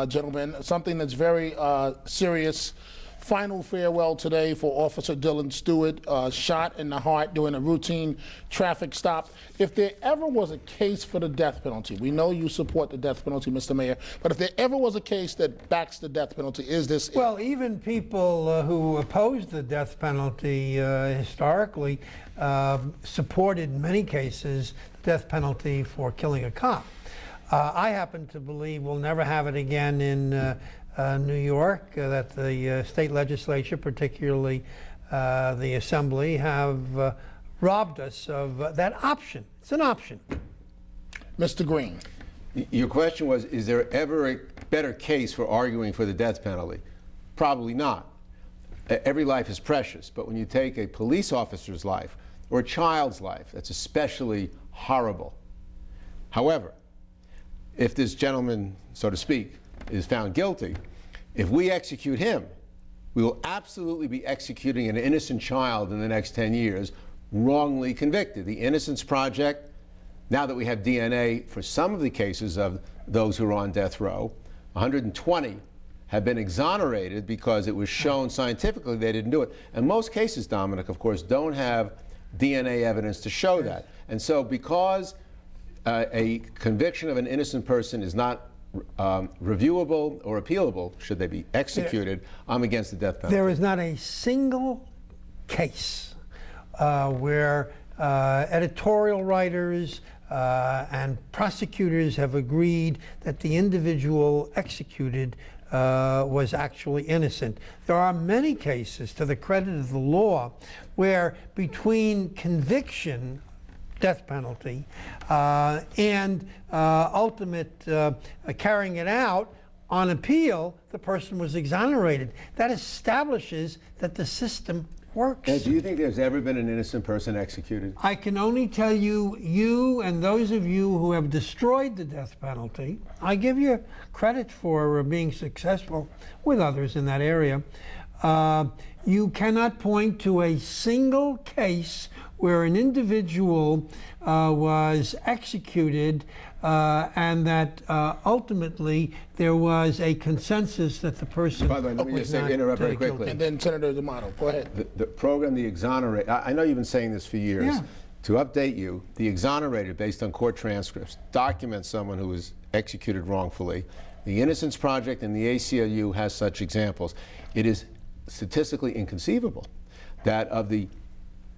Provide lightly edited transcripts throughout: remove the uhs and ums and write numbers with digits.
gentlemen. Something that's very serious. Final farewell today for Officer Dylan Stewart, shot in the heart during a routine traffic stop. If there ever was a case for the death penalty, we know you support the death penalty, Mr. Mayor, but if there ever was a case that backs the death penalty, is this it? Well, even people who opposed the death penalty historically supported, in many cases, the death penalty for killing a cop. I happen to believe we'll never have it again in New York, that the state legislature, particularly the Assembly, have robbed us of that option. It's an option. Mr. Green. Your question was, is there ever a better case for arguing for the death penalty? Probably not. Every life is precious, but when you take a police officer's life or a child's life, that's especially horrible. However, if this gentleman, so to speak, is found guilty, if we execute him, we will absolutely be executing an innocent child in the next 10 years, wrongly convicted. The Innocence Project, now that we have DNA for some of the cases of those who are on death row, 120 have been exonerated because it was shown scientifically they didn't do it. And most cases, Dominic, of course, don't have DNA evidence to show that. And so because a conviction of an innocent person is not reviewable or appealable, should they be executed, I'm against the death penalty. There is not a single case where editorial writers and prosecutors have agreed that the individual executed was actually innocent. There are many cases, to the credit of the law, where between conviction, death penalty, and ultimate carrying it out on appeal, the person was exonerated. That establishes that the system works. And do you think there's ever been an innocent person executed? I can only tell you, you and those of you who have destroyed the death penalty, I give you credit for being successful with others in that area. You cannot point to a single case where an individual was executed and that ultimately there was a consensus that the person By the way, let me just interrupt very quickly. And then Senator D'Amato, go ahead. The program, the exonerate, I know you've been saying this for years. Yeah. To update you, the exonerated, based on court transcripts, documents someone who was executed wrongfully. The Innocence Project and the ACLU has such examples. It is statistically inconceivable that of the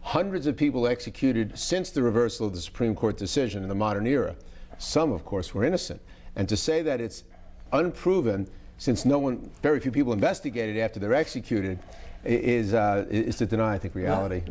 hundreds of people executed since the reversal of the Supreme Court decision in the modern era, some, of course, were innocent. And to say that it's unproven, since very few people investigated after they're executed, is to deny, I think, reality.